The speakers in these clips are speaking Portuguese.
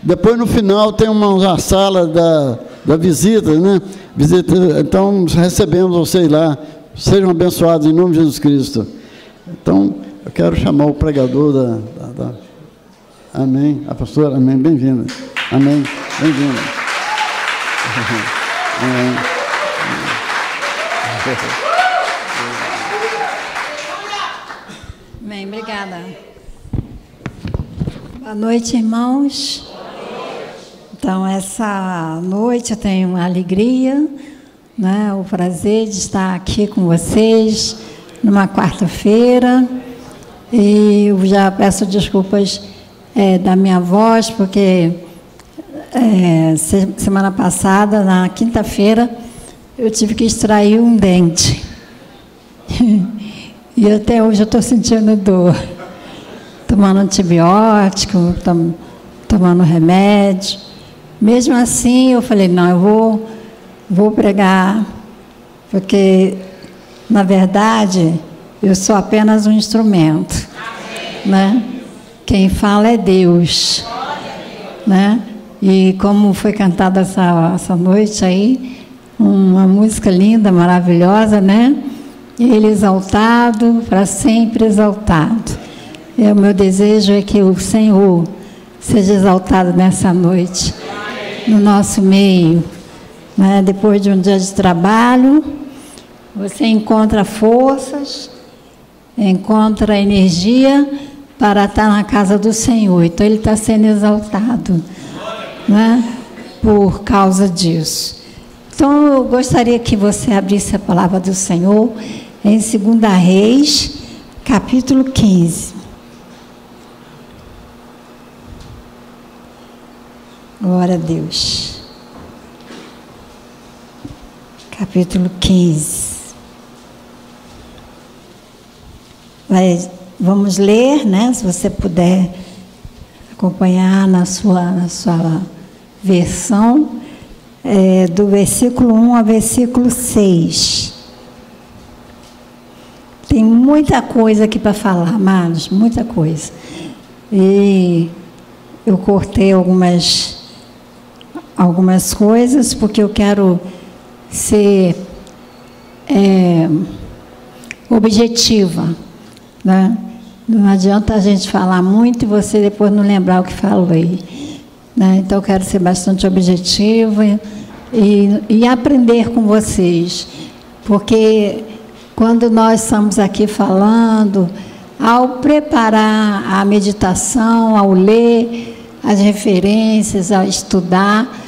Depois, no final, tem uma sala da visita, né? Então, recebemos vocês lá. Sejam abençoados em nome de Jesus Cristo. Então, eu quero chamar o pregador Amém. A pastora, amém. Bem-vinda. Amém. Bem-vinda. Amém. Bem, obrigada. Boa noite, irmãos. Então, essa noite eu tenho a alegria, né, o prazer de estar aqui com vocês numa quarta-feira. E eu já peço desculpas da minha voz, porque semana passada, na quinta-feira, eu tive que extrair um dente. E até hoje eu estou sentindo dor. Tomando antibiótico, tomando remédio. Mesmo assim, eu falei, não, eu vou pregar, porque, na verdade, eu sou apenas um instrumento. Né? Quem fala é Deus. Né? E como foi cantada essa noite aí, uma música linda, maravilhosa, né? Ele exaltado, para sempre exaltado. E o meu desejo é que o Senhor seja exaltado nessa noite, no nosso meio. Né? Depois de um dia de trabalho, você encontra forças, encontra energia para estar na casa do Senhor. Então, Ele está sendo exaltado, né? Por causa disso. Então, eu gostaria que você abrisse a palavra do Senhor em 2 Reis, capítulo 15. Glória a Deus. Capítulo 15. Vamos ler, né? Se você puder acompanhar na sua versão, do versículo 1 ao versículo 6. Tem muita coisa aqui para falar, amados, muita coisa. E eu cortei algumas coisas, porque eu quero ser objetiva, né? Não adianta a gente falar muito e você depois não lembrar o que falei, né? Então, eu quero ser bastante objetiva e aprender com vocês, porque quando nós estamos aqui falando, ao preparar a meditação, ao ler as referências, ao estudar,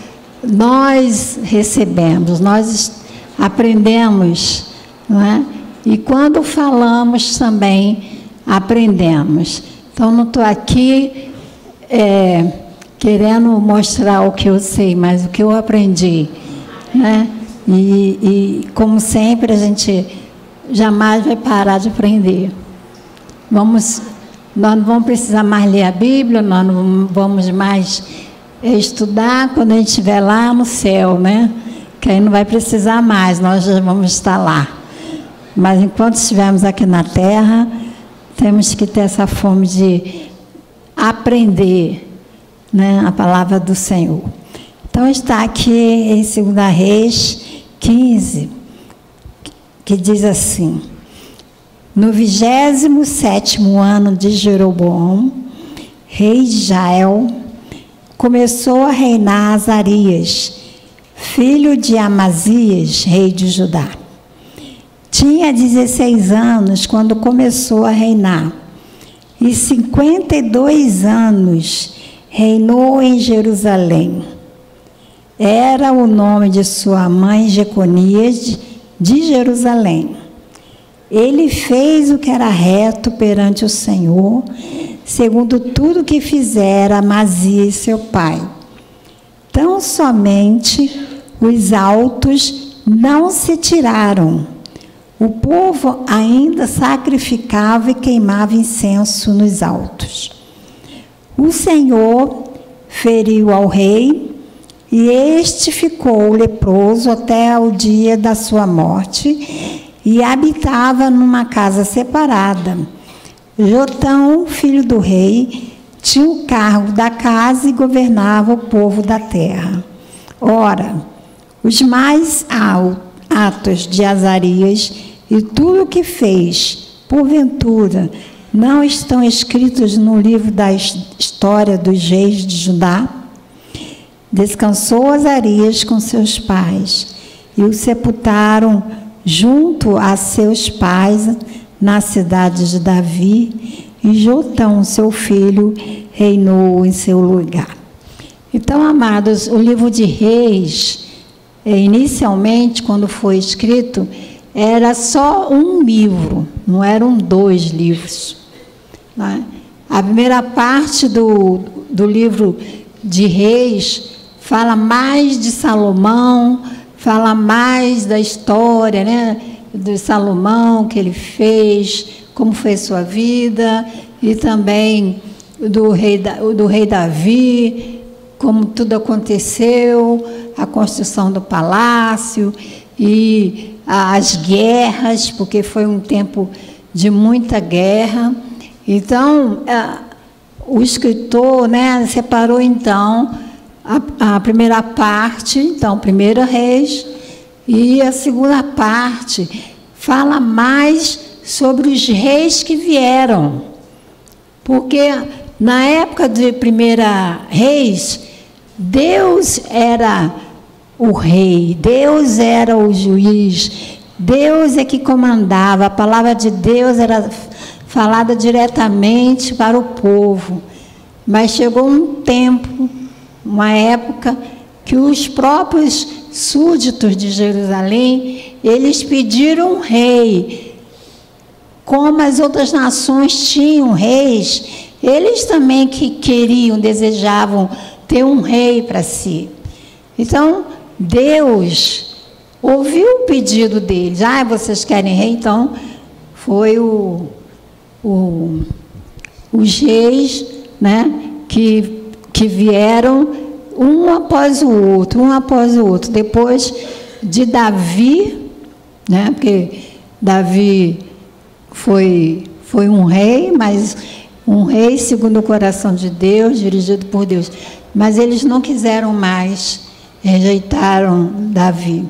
nós recebemos, nós aprendemos, não é? E quando falamos também aprendemos. Então, não estou aqui querendo mostrar o que eu sei, mas o que eu aprendi, né? E como sempre, a gente jamais vai parar de aprender. Nós não vamos precisar mais ler a Bíblia, nós não vamos mais estudar quando a gente estiver lá no céu, né? Que aí não vai precisar mais, nós já vamos estar lá. Mas enquanto estivermos aqui na terra, temos que ter essa fome de aprender, né, a palavra do Senhor. Então, está aqui em 2 Reis 15, que diz assim: no 27º ano de Jeroboão, rei de Israel, começou a reinar Azarias, filho de Amazias, rei de Judá. Tinha 16 anos quando começou a reinar, e 52 anos reinou em Jerusalém. Era o nome de sua mãe Jeconias de Jerusalém. Ele fez o que era reto perante o Senhor, segundo tudo que fizera Amazias seu pai. Tão somente os altos não se tiraram. O povo ainda sacrificava e queimava incenso nos altos. O Senhor feriu ao rei, e este ficou leproso até o dia da sua morte, e habitava numa casa separada. Jotão, filho do rei, tinha o cargo da casa e governava o povo da terra. Ora, os mais atos de Azarias e tudo o que fez, porventura, não estão escritos no livro da história dos reis de Judá? Descansou Azarias com seus pais e o sepultaram junto a seus pais na cidade de Davi, e Jotão, seu filho, reinou em seu lugar. Então, amados, o livro de Reis, inicialmente, quando foi escrito, era só um livro, não eram 2 livros. Né? A primeira parte do livro de Reis fala mais de Salomão, fala mais da história, né, de Salomão, que ele fez, como foi a sua vida, e também do rei Davi, como tudo aconteceu, a construção do palácio e as guerras, porque foi um tempo de muita guerra. Então, o escritor, né, separou, então, a primeira parte, então, 1 Reis, e a segunda parte fala mais sobre os reis que vieram. Porque, na época de 1 Reis, Deus era o rei, Deus era o juiz, Deus é que comandava, a palavra de Deus era falada diretamente para o povo. Mas chegou um tempo, uma época, que os próprios súditos de Jerusalém, eles pediram um rei. Como as outras nações tinham reis, eles também que queriam, desejavam ter um rei para si. Então, Deus ouviu o pedido deles. Vocês querem rei? Então, foi os reis, né, que vieram um após o outro. Depois de Davi, né, porque Davi foi um rei, mas um rei segundo o coração de Deus, dirigido por Deus. Mas eles não quiseram mais, rejeitaram Davi.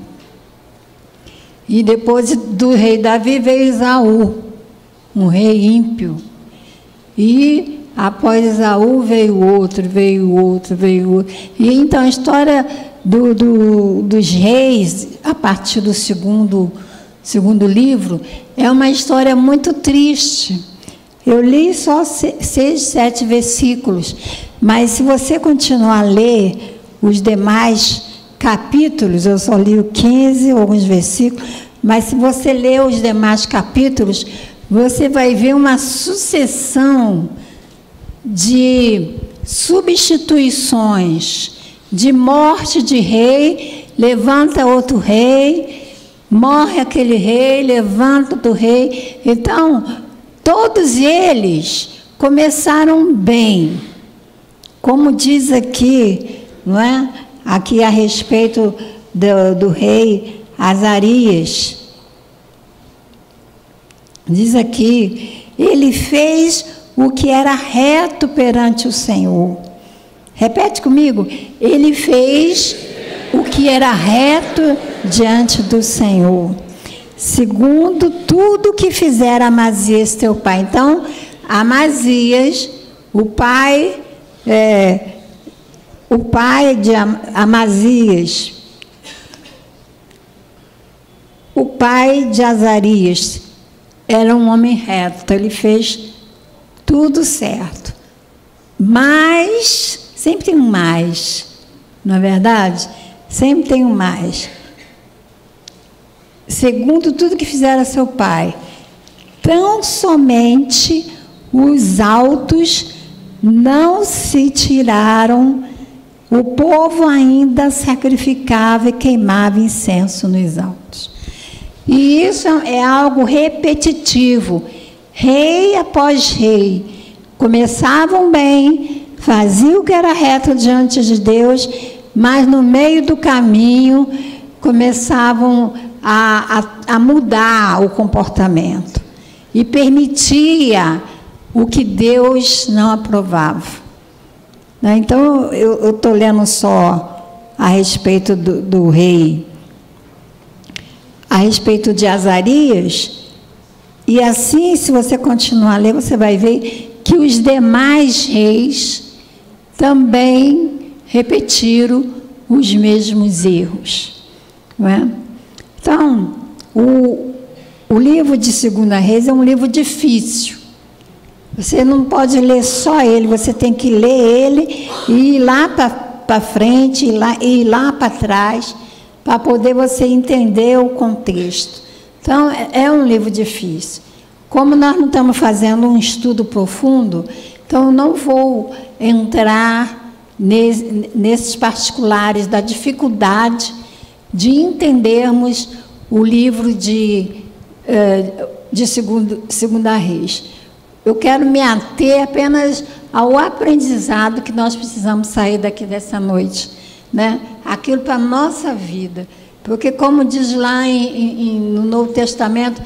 E depois do rei Davi veio Esaú, um rei ímpio. E após Esaú veio outro. E então a história dos reis, a partir do segundo livro, é uma história muito triste. Eu li só 6, 7 versículos, mas se você continuar a ler os demais capítulos, eu só li 15, alguns versículos, mas se você ler os demais capítulos, você vai ver uma sucessão de substituições, de morte de rei, levanta outro rei, morre aquele rei, levanta outro rei. Então, todos eles começaram bem. Como diz aqui, não é? Aqui a respeito do rei Azarias. Diz aqui, ele fez o que era reto perante o Senhor. Repete comigo. Ele fez o que era reto diante do Senhor, segundo tudo que fizera Amazias teu pai. Então, Amazias, o pai de Amazias, o pai de Azarias, era um homem reto. Então, ele fez tudo certo. Mas, sempre tem um mais, não é verdade? Sempre tem um mais. Segundo tudo que fizera seu pai, tão somente os altos não se tiraram, o povo ainda sacrificava e queimava incenso nos altos. E isso é algo repetitivo. Rei após rei, começavam bem, faziam o que era reto diante de Deus, mas no meio do caminho começavam a mudar o comportamento e permitia o que Deus não aprovava. né? Então, eu estou lendo só a respeito do rei, a respeito de Azarias, e assim, se você continuar a ler, você vai ver que os demais reis também repetiram os mesmos erros, não é? Então, o livro de 2 Reis é um livro difícil. Você não pode ler só ele, você tem que ler ele e ir lá para frente, e ir lá para trás, para poder você entender o contexto. Então, é um livro difícil. Como nós não estamos fazendo um estudo profundo, então eu não vou entrar nesses particulares da dificuldade de entendermos o livro de 2 Reis. Eu quero me ater apenas ao aprendizado que nós precisamos sair daqui dessa noite, né? Aquilo para a nossa vida. Porque, como diz lá no Novo Testamento,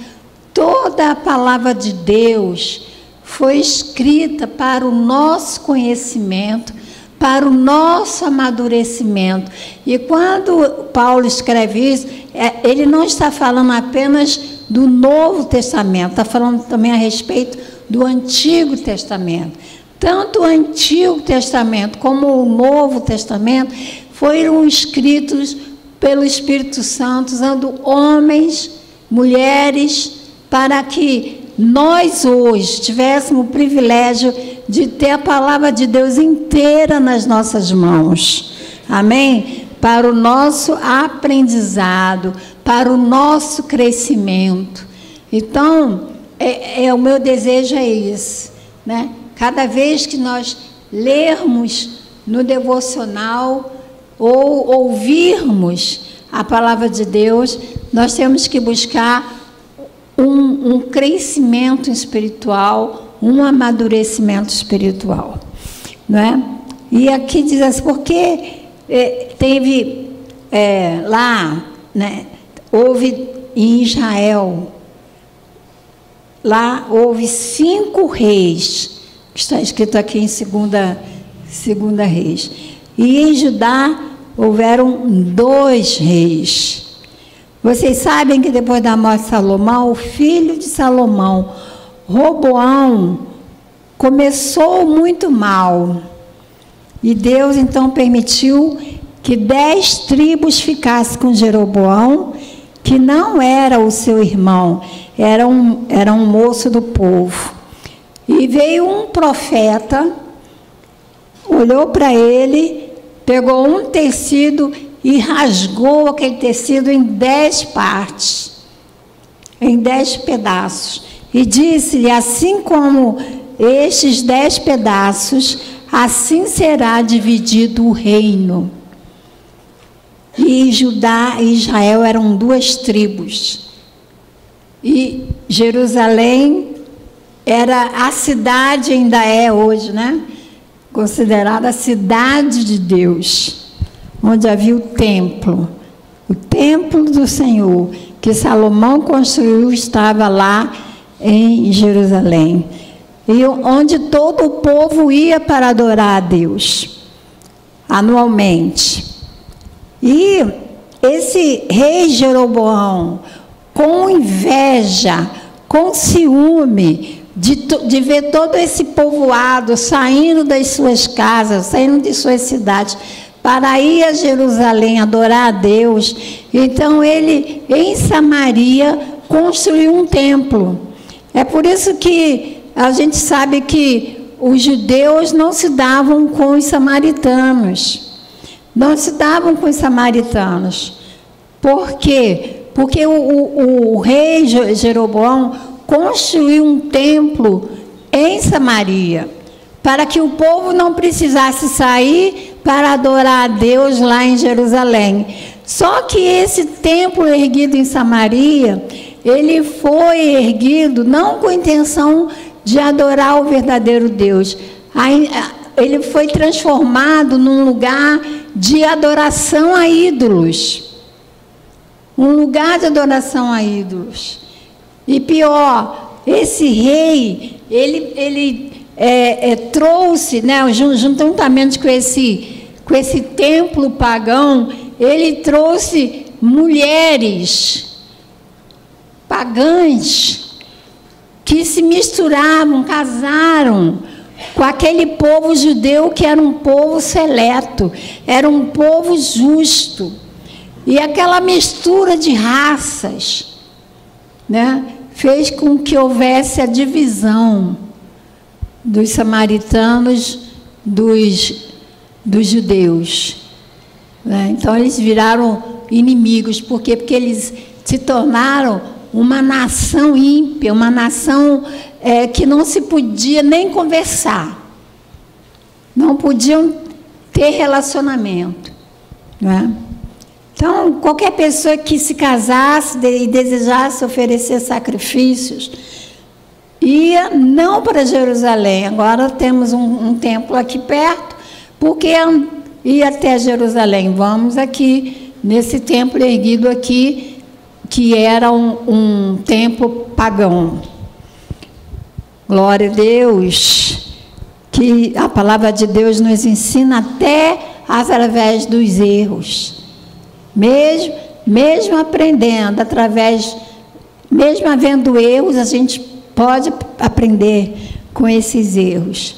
toda a palavra de Deus foi escrita para o nosso conhecimento, para o nosso amadurecimento. E quando Paulo escreve isso, ele não está falando apenas do Novo Testamento, está falando também a respeito do Antigo Testamento. Tanto o Antigo Testamento como o Novo Testamento foram escritos pelo Espírito Santo, usando homens, mulheres, para que nós hoje tivéssemos o privilégio de ter a palavra de Deus inteira nas nossas mãos. Amém? Para o nosso aprendizado, para o nosso crescimento. Então, o meu desejo é esse, né? Cada vez que nós lermos no devocional ou ouvirmos a palavra de Deus, nós temos que buscar um crescimento espiritual, um amadurecimento espiritual, não é? E aqui diz assim, porque teve lá, né, houve em Israel, lá houve 5 reis, que está escrito aqui em 2 Reis, e em Judá houveram 2 reis. Vocês sabem que depois da morte de Salomão, o filho de Salomão, Roboão, começou muito mal. E Deus então permitiu que 10 tribos ficassem com Jeroboão, que não era o seu irmão, era um moço do povo. E veio um profeta, olhou para ele, pegou um tecido e rasgou aquele tecido em 10 partes, em 10 pedaços. E disse-lhe, assim como estes 10 pedaços, assim será dividido o reino. E Judá e Israel eram 2 tribos. E Jerusalém era a cidade, ainda é hoje, né? Considerada a cidade de Deus, onde havia o templo do Senhor, que Salomão construiu, estava lá em Jerusalém, e onde todo o povo ia para adorar a Deus, anualmente. E esse rei Jeroboão, com inveja, com ciúme, de ver todo esse povoado saindo das suas casas, saindo de suas cidades, para ir a Jerusalém adorar a Deus. Então ele, em Samaria, construiu um templo. É por isso que a gente sabe que os judeus não se davam com os samaritanos. Não se davam com os samaritanos. Por quê? Porque o rei Jeroboão construiu um templo em Samaria, para que o povo não precisasse sair para adorar a Deus lá em Jerusalém. Só que esse templo erguido em Samaria, ele foi erguido não com a intenção de adorar o verdadeiro Deus. Ele foi transformado num lugar de adoração a ídolos. Um lugar de adoração a ídolos. E pior, esse rei, ele trouxe, né, juntamente com esse templo pagão, ele trouxe mulheres pagãs que se misturavam, casaram com aquele povo judeu que era um povo seleto, era um povo justo. E aquela mistura de raças, né, fez com que houvesse a divisão dos samaritanos dos judeus. Né? Então, eles viraram inimigos. Por quê? Porque eles se tornaram uma nação ímpia, uma nação que não se podia nem conversar. Não podiam ter relacionamento. Né? Então, qualquer pessoa que se casasse e desejasse oferecer sacrifícios, ia não para Jerusalém. Agora temos um templo aqui perto, porque ia até Jerusalém. Vamos aqui, nesse templo erguido aqui, que era um templo pagão. Glória a Deus, que a palavra de Deus nos ensina até através dos erros. Mesmo aprendendo, mesmo havendo erros, a gente pode aprender com esses erros.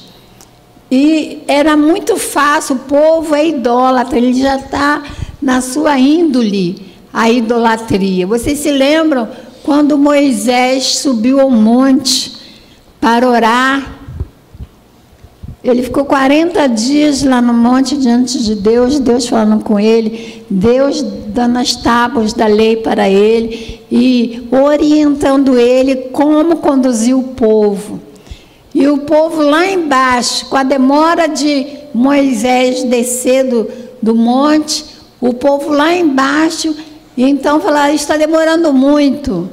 E era muito fácil, o povo é idólatra, ele já está na sua índole, a idolatria. Vocês se lembram quando Moisés subiu ao monte para orar? Ele ficou 40 dias lá no monte diante de Deus, Deus falando com ele, Deus dando as tábuas da lei para ele e orientando ele como conduzir o povo. E o povo lá embaixo, com a demora de Moisés descer do monte, o povo lá embaixo, então falaram, está demorando muito,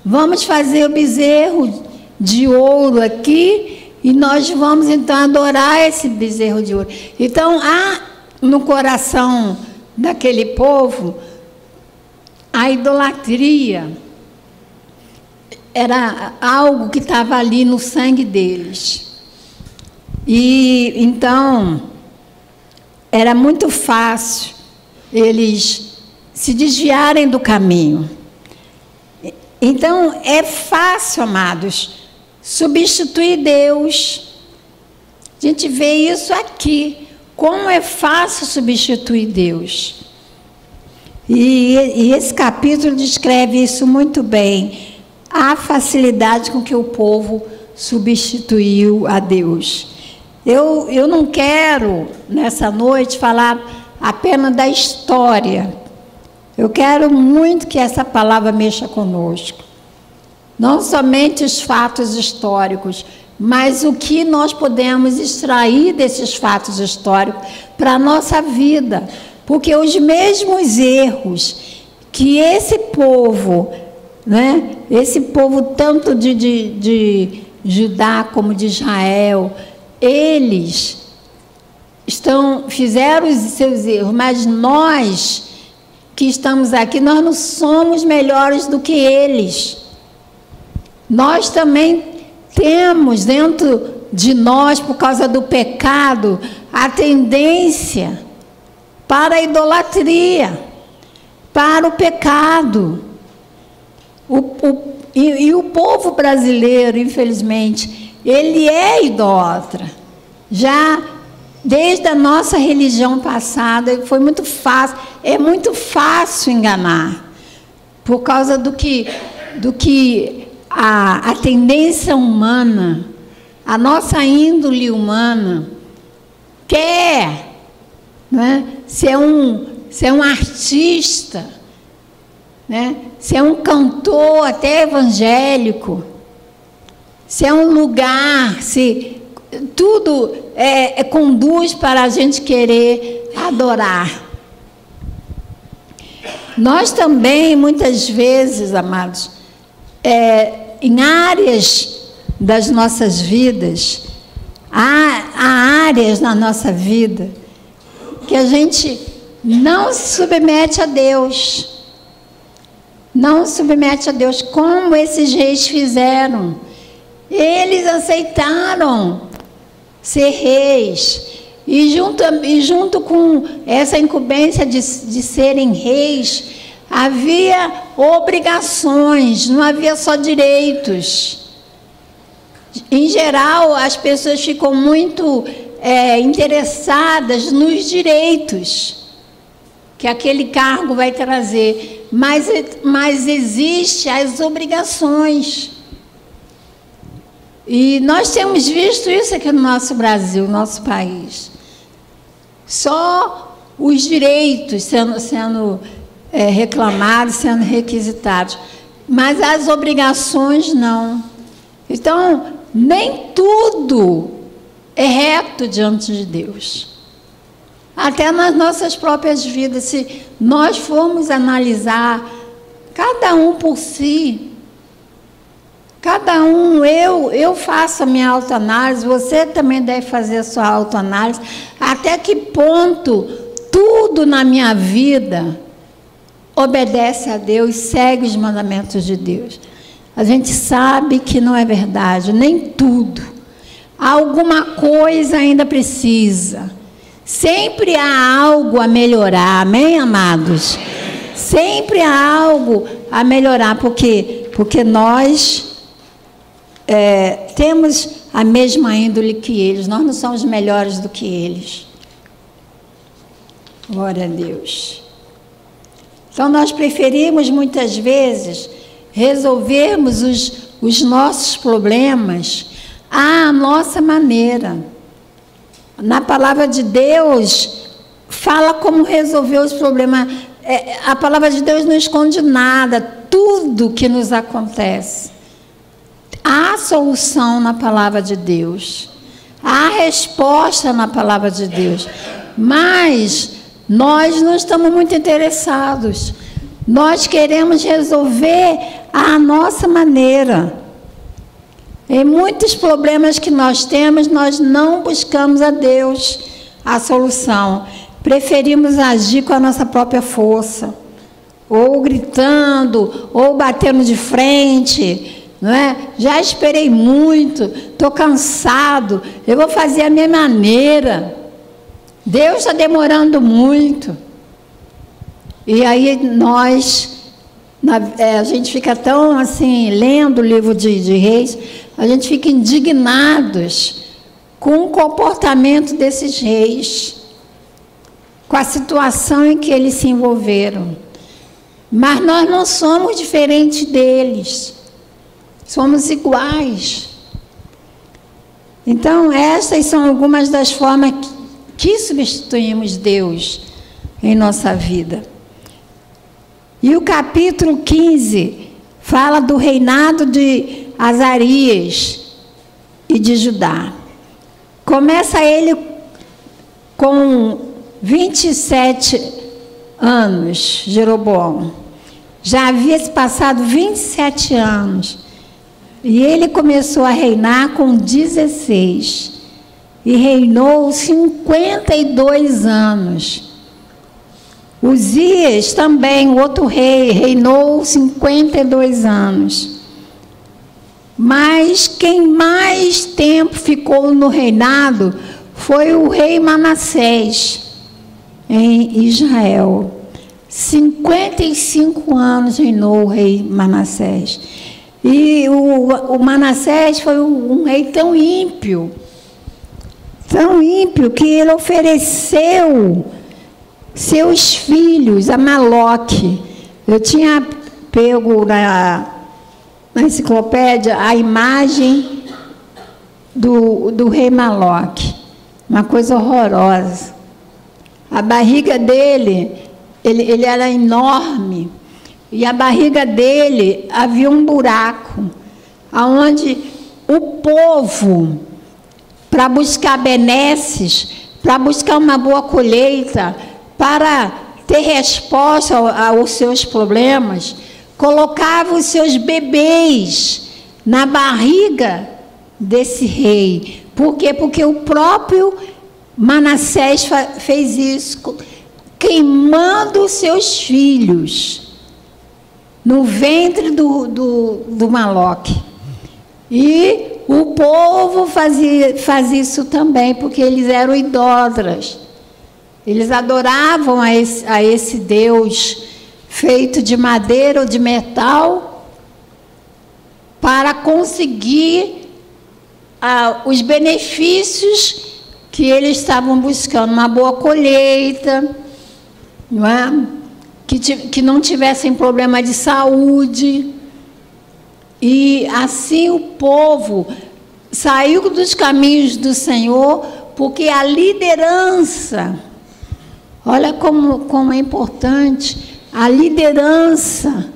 vamos fazer o bezerro de ouro aqui, e nós vamos, então, adorar esse bezerro de ouro. Então, há no coração daquele povo a idolatria. Era algo que estava ali no sangue deles. E, então, era muito fácil eles se desviarem do caminho. Então, é fácil, amados, substituir Deus. A gente vê isso aqui, como é fácil substituir Deus. E esse capítulo descreve isso muito bem, a facilidade com que o povo substituiu a Deus. Eu não quero, nessa noite, falar apenas da história. Eu quero muito que essa palavra mexa conosco. Não somente os fatos históricos, mas o que nós podemos extrair desses fatos históricos para a nossa vida. Porque os mesmos erros que esse povo, né, esse povo tanto de Judá como de Israel, eles fizeram os seus erros, mas nós que estamos aqui, nós não somos melhores do que eles. Nós também temos dentro de nós, por causa do pecado, a tendência para a idolatria, para o pecado. E o povo brasileiro, infelizmente, ele é idólatra. Já desde a nossa religião passada, foi muito fácil, é muito fácil enganar, por causa do que a tendência humana, a nossa índole humana, quer, né, ser um artista, né, ser um cantor até evangélico, ser um lugar, tudo conduz para a gente querer adorar. Nós também, muitas vezes, amados, em áreas das nossas vidas, há áreas na nossa vida que a gente não se submete a Deus. Não se submete a Deus, como esses reis fizeram. Eles aceitaram ser reis. E junto com essa incumbência de serem reis, havia obrigações, não havia só direitos. Em geral, as pessoas ficam muito interessadas nos direitos que aquele cargo vai trazer, mas existem as obrigações. E nós temos visto isso aqui no nosso Brasil, no nosso país. Só os direitos sendo reclamados, sendo requisitados, mas as obrigações não. Então, nem tudo é reto diante de Deus. Até nas nossas próprias vidas, se nós formos analisar, cada um por si, cada um, eu faço a minha autoanálise, você também deve fazer a sua autoanálise, até que ponto tudo na minha vida obedece a Deus, segue os mandamentos de Deus. A gente sabe que não é verdade, nem tudo. Alguma coisa ainda precisa. Sempre há algo a melhorar, amém, amados? Sempre há algo a melhorar, porque nós temos a mesma índole que eles, nós não somos melhores do que eles. Glória a Deus. Então, nós preferimos muitas vezes resolvermos os nossos problemas à nossa maneira. Na palavra de Deus, fala como resolver os problemas. A palavra de Deus não esconde nada, tudo que nos acontece. Há solução na palavra de Deus, há resposta na palavra de Deus, mas nós não estamos muito interessados. Nós queremos resolver à nossa maneira. Em muitos problemas que nós temos, nós não buscamos a Deus a solução. Preferimos agir com a nossa própria força, ou gritando, ou batendo de frente, não é? Já esperei muito, estou cansado, eu vou fazer a minha maneira. Deus está demorando muito. E aí a gente fica tão assim, lendo o livro de Reis, a gente fica indignados com o comportamento desses reis, com a situação em que eles se envolveram. Mas nós não somos diferentes deles, somos iguais. Então, essas são algumas das formas que substituímos Deus em nossa vida. E o capítulo 15 fala do reinado de Azarias e de Judá. Começa ele com 27 anos, Jeroboão. Já havia se passado 27 anos. E ele começou a reinar com 16. E reinou 52 anos. Uzias também, o outro rei, reinou 52 anos. Mas quem mais tempo ficou no reinado foi o rei Manassés, em Israel. 55 anos reinou o rei Manassés. E o Manassés foi um rei tão ímpio, que ele ofereceu seus filhos a Maloque. Eu tinha pego na enciclopédia a imagem do rei Maloque, uma coisa horrorosa. A barriga dele, ele era enorme, e a barriga dele havia um buraco, onde o povo, para buscar benesses, para buscar uma boa colheita, para ter resposta aos seus problemas, colocava os seus bebês na barriga desse rei. Por quê? Porque o próprio Manassés fez isso, queimando os seus filhos no ventre do Maloque. E o povo fazia isso também, porque eles eram idólatras. Eles adoravam a esse Deus feito de madeira ou de metal para conseguir os benefícios que eles estavam buscando, uma boa colheita, não é? Que não tivessem problema de saúde. E assim o povo saiu dos caminhos do Senhor, porque a liderança, olha como é importante, a liderança,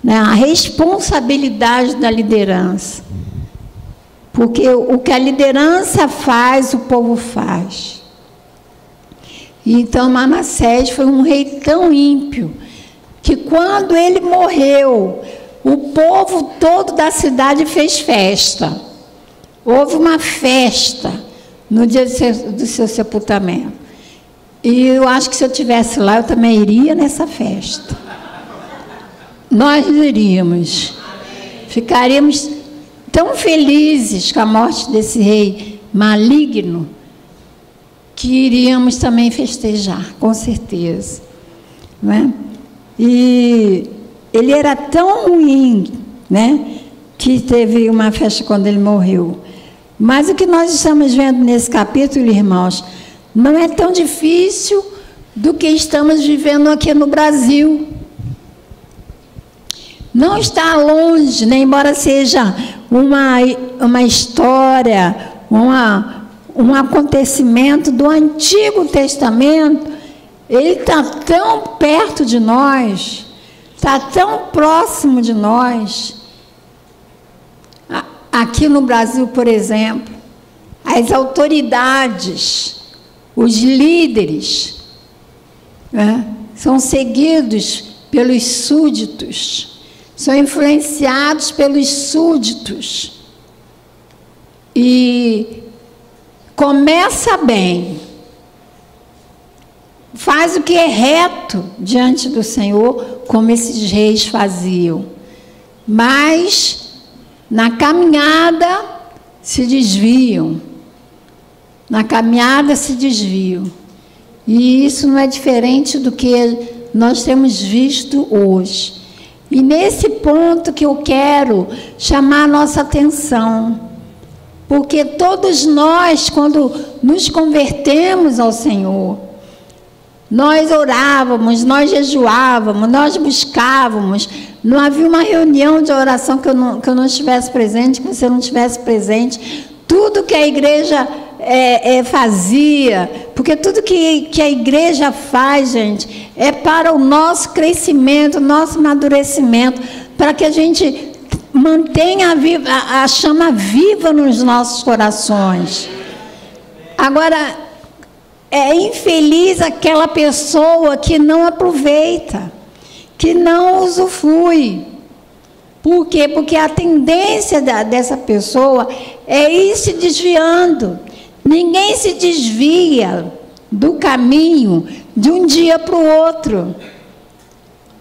né, a responsabilidade da liderança. Porque o que a liderança faz, o povo faz. Então Manassés foi um rei tão ímpio, que quando ele morreu, o povo todo da cidade fez festa. Houve uma festa no dia do seu sepultamento. E eu acho que se eu estivesse lá, eu também iria nessa festa. Nós iríamos. Ficaríamos tão felizes com a morte desse rei maligno, que iríamos também festejar, com certeza. Não é? E ele era tão ruim, né, que teve uma festa quando ele morreu. Mas o que nós estamos vendo nesse capítulo, irmãos, não é tão difícil do que estamos vivendo aqui no Brasil. Não está longe, né, embora seja uma história, um acontecimento do Antigo Testamento, ele está tão perto de nós, está tão próximo de nós. Aqui no Brasil, por exemplo, as autoridades, os líderes, né, são seguidos pelos súditos, são influenciados pelos súditos. E começa bem, faz o que é reto diante do Senhor, como esses reis faziam. Mas na caminhada se desviam. Na caminhada se desviam. E isso não é diferente do que nós temos visto hoje. E nesse ponto que eu quero chamar a nossa atenção, porque todos nós, quando nos convertemos ao Senhor, nós orávamos, nós jejuávamos, nós buscávamos. Não havia uma reunião de oração que eu não estivesse presente, que você não estivesse presente. Tudo que a igreja fazia, porque tudo que a igreja faz, gente, é para o nosso crescimento, nosso amadurecimento, para que a gente mantenha a chama viva nos nossos corações. Agora, é infeliz aquela pessoa que não aproveita, que não usufrui. Por quê? Porque a tendência dessa pessoa é ir se desviando. Ninguém se desvia do caminho de um dia para o outro.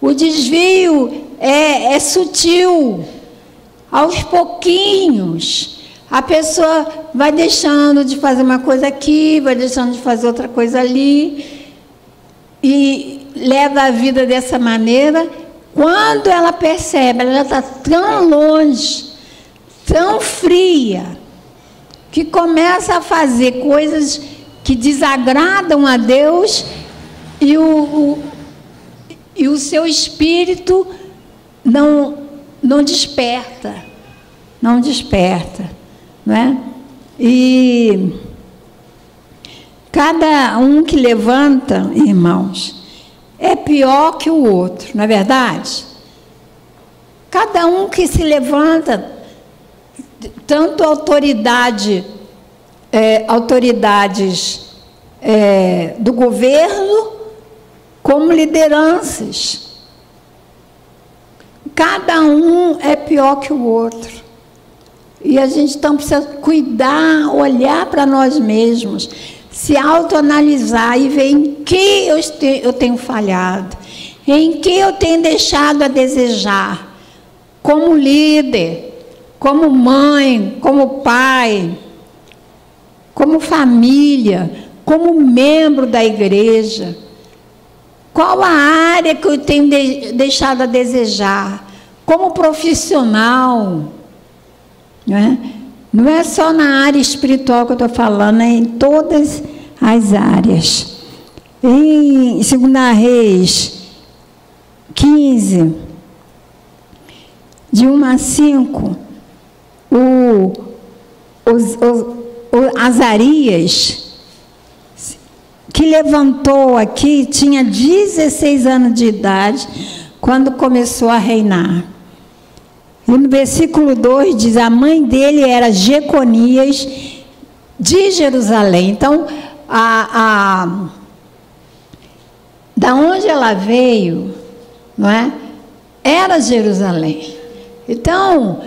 O desvio é sutil. Aos pouquinhos, a pessoa vai deixando de fazer uma coisa aqui, vai deixando de fazer outra coisa ali, e leva a vida dessa maneira. Quando ela percebe, ela já está tão longe, tão fria, que começa a fazer coisas que desagradam a Deus, e o seu espírito não desperta, não é? E cada um que levanta, irmãos, é pior que o outro, não é verdade? Cada um que se levanta, tanto autoridades do governo, como lideranças. Cada um é pior que o outro. E a gente então precisa cuidar, olhar para nós mesmos, se autoanalisar e ver em que eu tenho falhado, em que eu tenho deixado a desejar, como líder, como mãe, como pai, como família, como membro da igreja? Qual a área que eu tenho deixado a desejar? Como profissional? Não é só na área espiritual que eu estou falando, é em todas as áreas. Em 2 Reis 15, de 1 a 5, o Azarias, que levantou aqui, tinha 16 anos de idade, quando começou a reinar. E no versículo 2 diz, a mãe dele era Jeconias, de Jerusalém. Então, da onde ela veio, não é? Era Jerusalém. Então,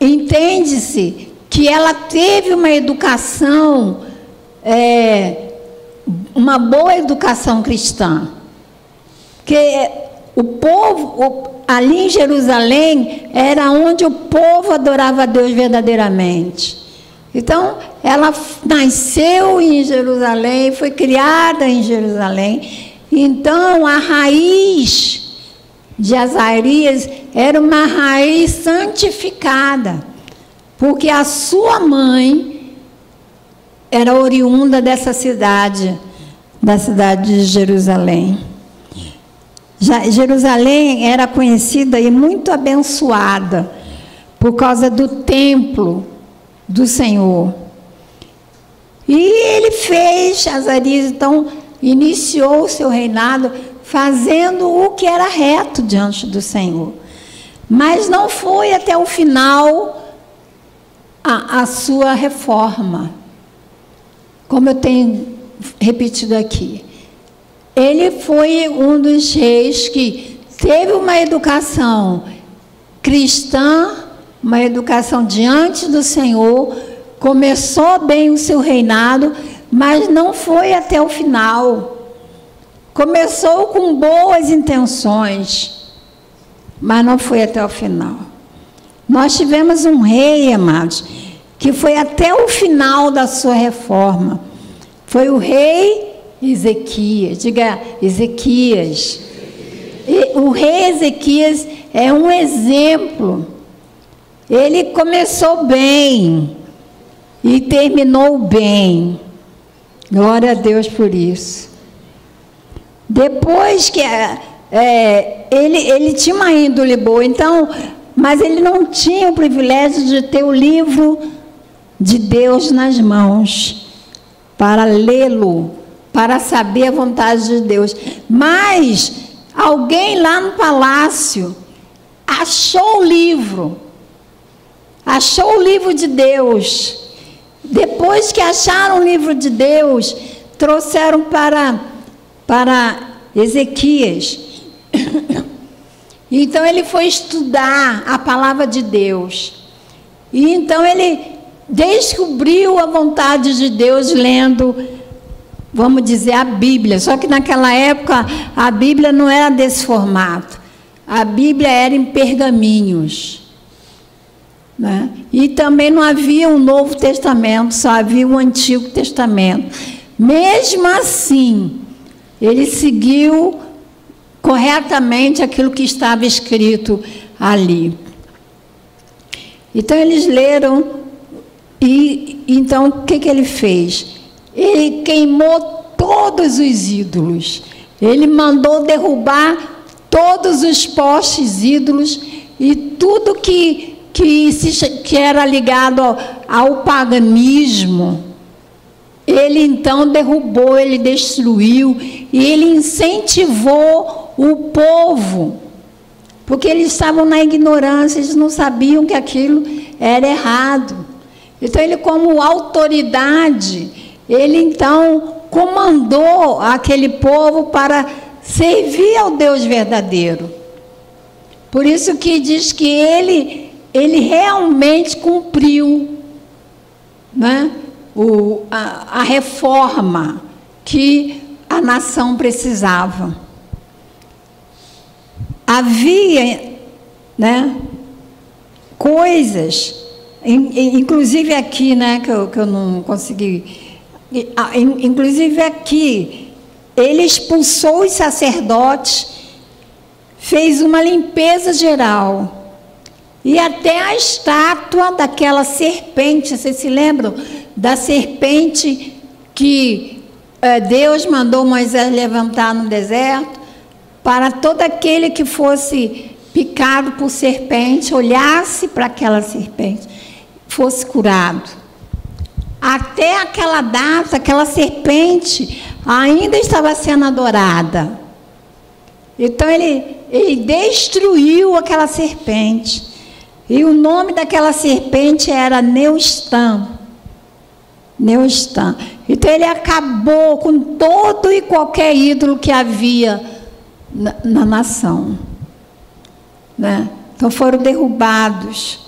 entende-se que ela teve uma educação, uma boa educação cristã. Porque o povo, ali em Jerusalém, era onde o povo adorava a Deus verdadeiramente. Então, ela nasceu em Jerusalém, foi criada em Jerusalém. Então, a raiz de Azarias era uma raiz santificada, porque a sua mãe era oriunda dessa cidade, da cidade de Jerusalém. Jerusalém era conhecida e muito abençoada por causa do templo do Senhor. E ele fez, Azarias, então, iniciou o seu reinado fazendo o que era reto diante do Senhor. Mas não foi até o final a sua reforma. Como eu tenho repetido aqui. Ele foi um dos reis que teve uma educação cristã, uma educação diante do Senhor, começou bem o seu reinado, mas não foi até o final. Começou com boas intenções, mas não foi até o final. Nós tivemos um rei, amados, que foi até o final da sua reforma. Foi o rei Ezequias. Diga, Ezequias. O rei Ezequias é um exemplo. Ele começou bem e terminou bem. Glória a Deus por isso. Depois que ele tinha uma índole boa, então, mas ele não tinha o privilégio de ter o livro de Deus nas mãos para lê-lo, para saber a vontade de Deus. Mas alguém lá no palácio achou o livro de Deus. Depois que acharam o livro de Deus, trouxeram para Ezequias. Então ele foi estudar a palavra de Deus. E então ele descobriu a vontade de Deus lendo, vamos dizer, a Bíblia. Só que naquela época a Bíblia não era desse formato. A Bíblia era em pergaminhos, né? E também não havia um Novo Testamento, só havia o Antigo Testamento. Mesmo assim, ele seguiu corretamente aquilo que estava escrito ali. Então eles leram, e então o que ele fez? Ele queimou todos os ídolos. Ele mandou derrubar todos os postes ídolos e tudo que era ligado ao paganismo. Ele então derrubou, ele destruiu, e ele incentivou o povo, porque eles estavam na ignorância, eles não sabiam que aquilo era errado. Então ele, como autoridade, ele então comandou aquele povo para servir ao Deus verdadeiro. Por isso que diz que ele realmente cumpriu, né, a reforma que a nação precisava. Havia, né, coisas Inclusive aqui, né, que eu não consegui. Inclusive aqui, ele expulsou os sacerdotes, fez uma limpeza geral. E até a estátua daquela serpente, vocês se lembram da serpente que Deus mandou Moisés levantar no deserto, para todo aquele que fosse picado por serpente, olhasse para aquela serpente, fosse curado. Até aquela data, aquela serpente ainda estava sendo adorada. Então ele destruiu aquela serpente. E o nome daquela serpente era Neustan. Neustan. Então ele acabou com todo e qualquer ídolo que havia na nação. Né? Então foram derrubados.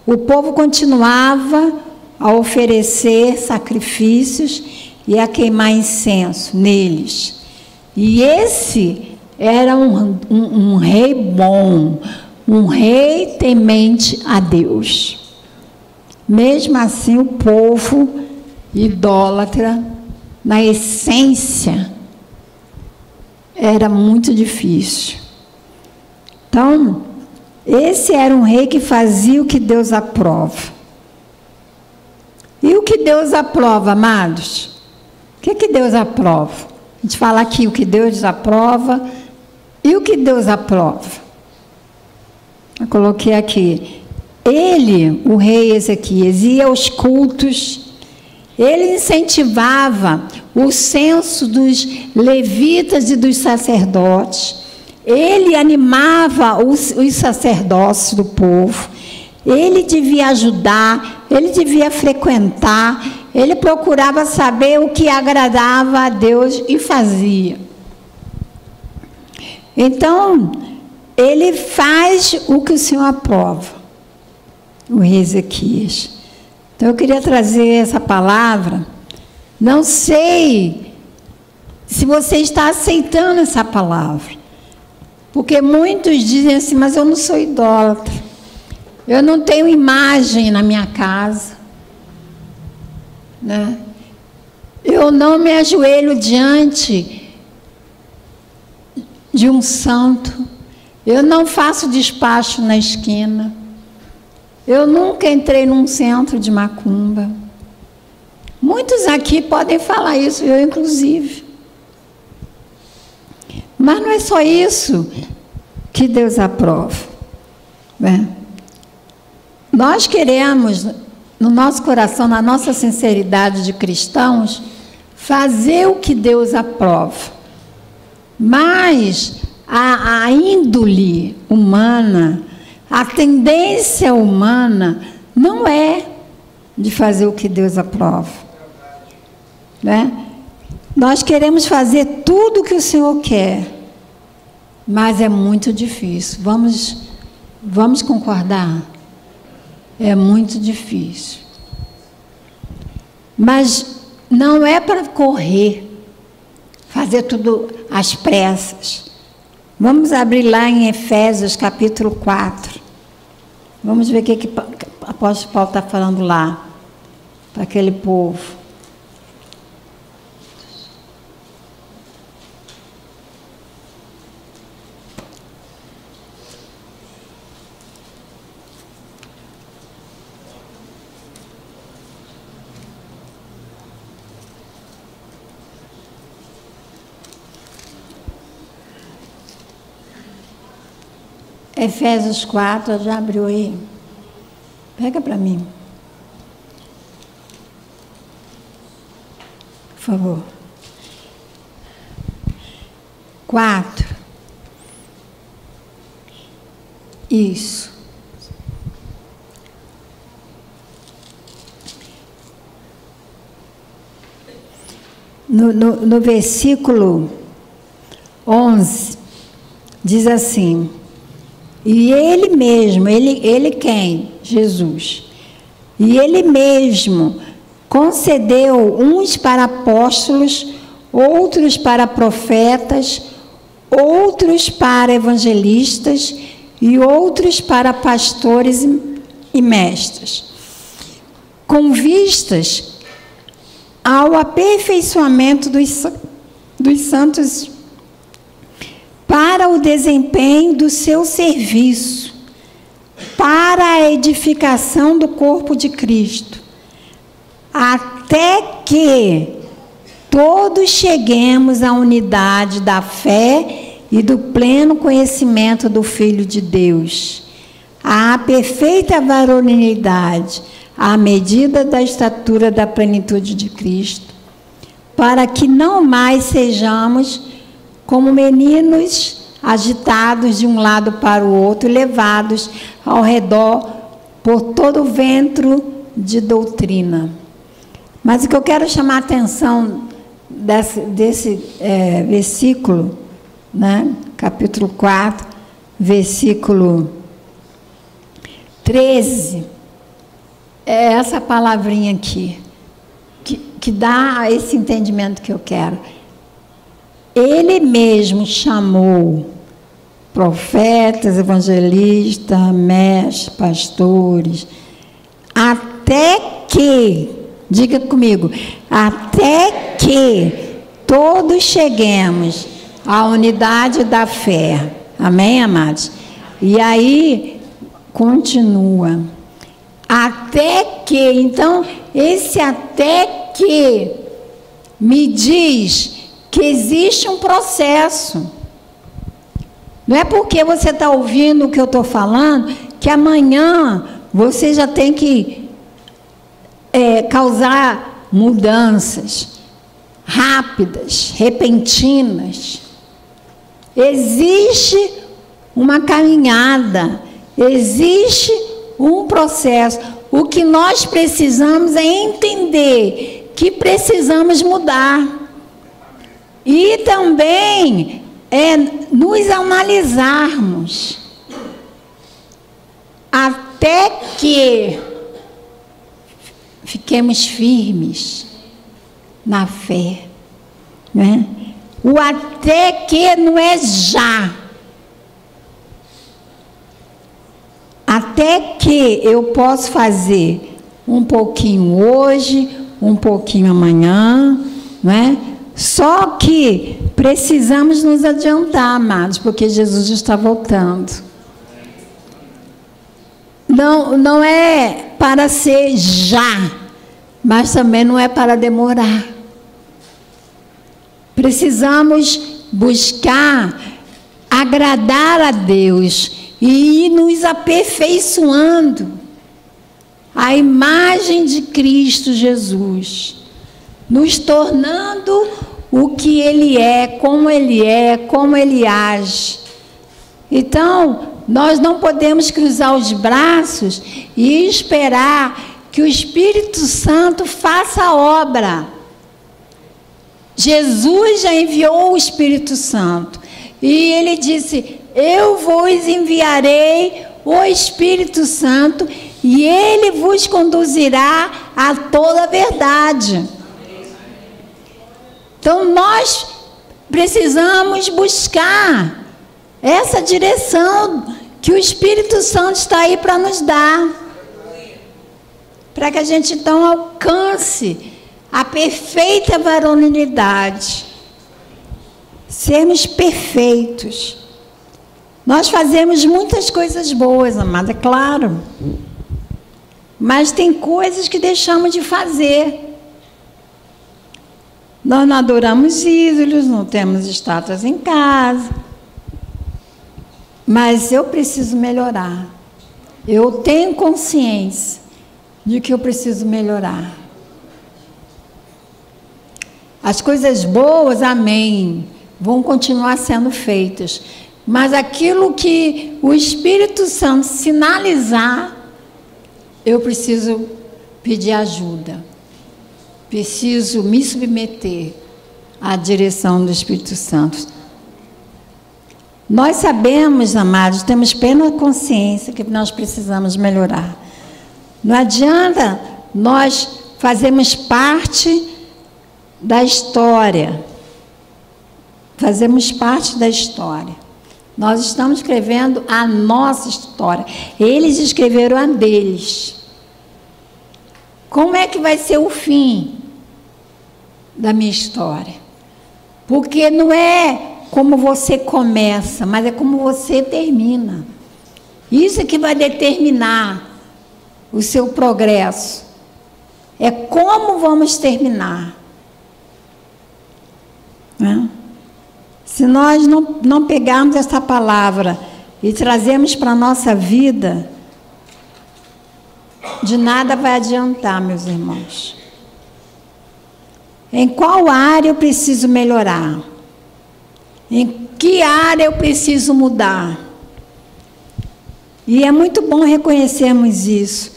O povo continuava a oferecer sacrifícios e a queimar incenso neles. E esse era um rei bom, um rei temente a Deus. Mesmo assim, o povo idólatra, na essência, era muito difícil. Então, esse era um rei que fazia o que Deus aprova. E o que Deus aprova, amados? O que Deus aprova? A gente fala aqui o que Deus aprova e o que Deus aprova. Eu coloquei aqui. Ele, o rei Ezequias, ia aos cultos. Ele incentivava o censo dos levitas e dos sacerdotes. Ele animava os sacerdócios do povo. Ele devia ajudar, ele devia frequentar, ele procurava saber o que agradava a Deus e fazia. Então, ele faz o que o Senhor aprova, o rei Ezequias. Então, eu queria trazer essa palavra. Não sei se você está aceitando essa palavra, porque muitos dizem assim, mas eu não sou idólatra. Eu não tenho imagem na minha casa, né? Eu não me ajoelho diante de um santo. Eu não faço despacho na esquina. Eu nunca entrei num centro de macumba. Muitos aqui podem falar isso, eu inclusive. Mas não é só isso que Deus aprova, né? Nós queremos, no nosso coração, na nossa sinceridade de cristãos, fazer o que Deus aprova. Mas a índole humana, a tendência humana, não é de fazer o que Deus aprova. Né? Nós queremos fazer tudo o que o Senhor quer, mas é muito difícil. Vamos concordar? É muito difícil. Mas não é para correr, fazer tudo às pressas. Vamos abrir lá em Efésios, capítulo 4. Vamos ver o que o apóstolo Paulo está falando lá, para aquele povo. Efésios 4, já abriu aí? Pega para mim. Por favor. 4. Isso. No versículo 11, diz assim: e ele mesmo, ele quem? Jesus. E ele mesmo concedeu uns para apóstolos, outros para profetas, outros para evangelistas e outros para pastores e mestres, com vistas ao aperfeiçoamento dos santos para o desempenho do seu serviço, para a edificação do corpo de Cristo, até que todos cheguemos à unidade da fé e do pleno conhecimento do Filho de Deus, à perfeita varonilidade, à medida da estatura da plenitude de Cristo, para que não mais sejamos como meninos agitados de um lado para o outro, levados ao redor por todo o vento de doutrina. Mas o que eu quero chamar a atenção desse versículo, né? Capítulo 4, versículo 13, é essa palavrinha aqui, que dá esse entendimento que eu quero. Ele mesmo chamou profetas, evangelistas, mestres, pastores, até que, diga comigo, até que todos cheguemos à unidade da fé. Amém, amados? E aí, continua. Até que, então, esse até que me diz que existe um processo. Não é porque você está ouvindo o que eu estou falando, que amanhã você já tem que causar mudanças rápidas, repentinas. Existe uma caminhada, existe um processo. O que nós precisamos é entender que precisamos mudar. E também nos analisarmos até que fiquemos firmes na fé, né? O até que não é já. Até que eu posso fazer um pouquinho hoje, um pouquinho amanhã, não é? Só que precisamos nos adiantar, amados, porque Jesus está voltando. Não é para ser já, mas também não é para demorar. Precisamos buscar agradar a Deus e ir nos aperfeiçoando a imagem de Cristo Jesus, nos tornando o que Ele é, como Ele age. Então, nós não podemos cruzar os braços e esperar que o Espírito Santo faça a obra. Jesus já enviou o Espírito Santo. E Ele disse, eu vos enviarei o Espírito Santo e Ele vos conduzirá a toda a verdade. Então, nós precisamos buscar essa direção que o Espírito Santo está aí para nos dar. Para que a gente, então, alcance a perfeita varonilidade. Sermos perfeitos. Nós fazemos muitas coisas boas, amada, é claro. Mas tem coisas que deixamos de fazer. Nós não adoramos ídolos, não temos estátuas em casa. Mas eu preciso melhorar. Eu tenho consciência de que eu preciso melhorar. As coisas boas, amém, vão continuar sendo feitas. Mas aquilo que o Espírito Santo sinalizar, eu preciso pedir ajuda. Preciso me submeter à direção do Espírito Santo. Nós sabemos, amados, temos plena consciência que nós precisamos melhorar. Não adianta nós fazermos parte da história. Fazemos parte da história. Nós estamos escrevendo a nossa história. Eles escreveram a deles. Como é que vai ser o fim da minha história? Porque não é como você começa, mas é como você termina. Isso é que vai determinar o seu progresso. É como vamos terminar. Né? Se nós não pegarmos essa palavra e trazermos para a nossa vida, de nada vai adiantar, meus irmãos. Em qual área eu preciso melhorar? Em que área eu preciso mudar? E é muito bom reconhecermos isso,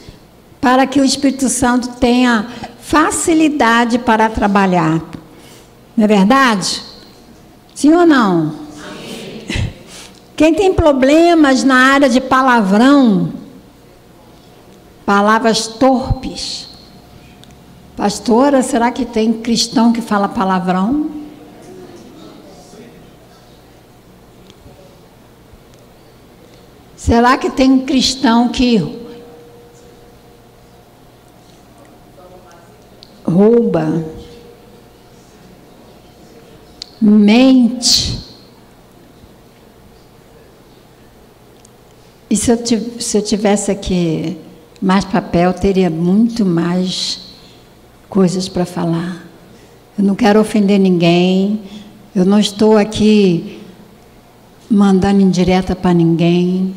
para que o Espírito Santo tenha facilidade para trabalhar. Não é verdade? Sim ou não? Sim. Quem tem problemas na área de palavrão, palavras torpes. Pastora, será que tem cristão que fala palavrão? Será que tem um cristão que rouba, mente? E se eu tivesse aqui mais papel, teria muito mais coisas para falar. Eu não quero ofender ninguém, eu não estou aqui mandando indireta para ninguém,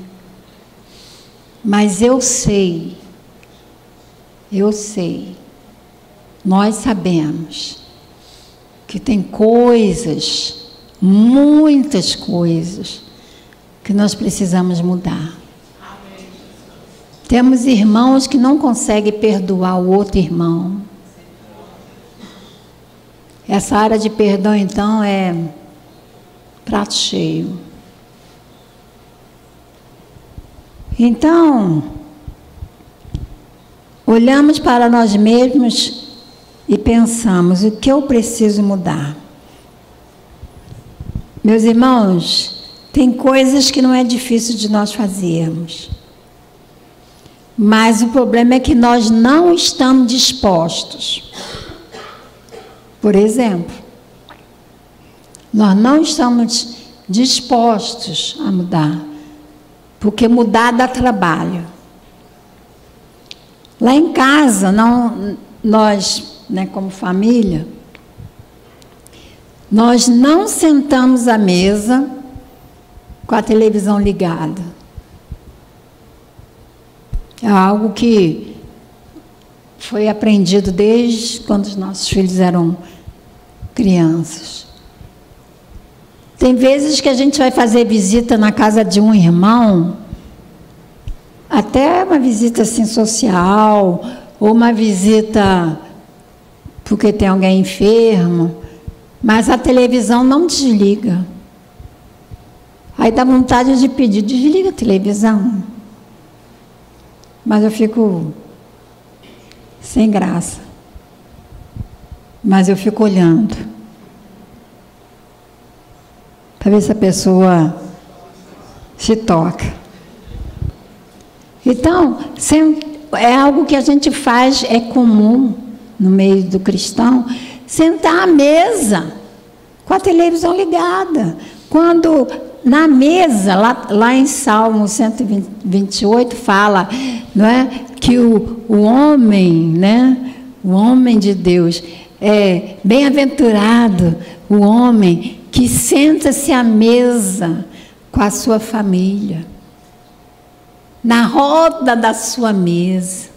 mas eu sei, nós sabemos que tem coisas, muitas coisas, que nós precisamos mudar. Temos irmãos que não conseguem perdoar o outro irmão. Essa área de perdão, então, é prato cheio. Então, olhamos para nós mesmos e pensamos, o que eu preciso mudar? Meus irmãos, tem coisas que não é difícil de nós fazermos. Mas o problema é que nós não estamos dispostos. Por exemplo, nós não estamos dispostos a mudar, porque mudar dá trabalho. Lá em casa, nós, como família, nós não sentamos à mesa com a televisão ligada. É algo que foi aprendido desde quando os nossos filhos eram crianças. Tem vezes que a gente vai fazer visita na casa de um irmão, até uma visita assim social, ou uma visita porque tem alguém enfermo, mas a televisão não desliga. Aí dá vontade de pedir, desliga a televisão. Mas eu fico sem graça. Mas eu fico olhando para ver se a pessoa se toca. Então, é algo que a gente faz, é comum no meio do cristão, sentar à mesa com a televisão ligada. Quando na mesa, lá em Salmo 128, fala, não é, que o homem, o homem de Deus, é bem-aventurado o homem que senta-se à mesa com a sua família, na roda da sua mesa,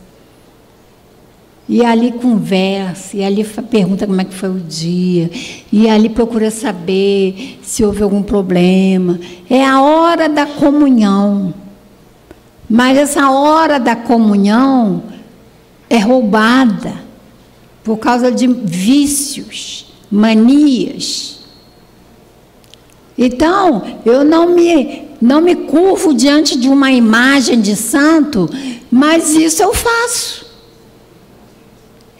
e ali conversa, e ali pergunta como é que foi o dia, e ali procura saber se houve algum problema. É a hora da comunhão. Mas essa hora da comunhão é roubada por causa de vícios, manias. Então, eu não me curvo diante de uma imagem de santo, mas isso eu faço.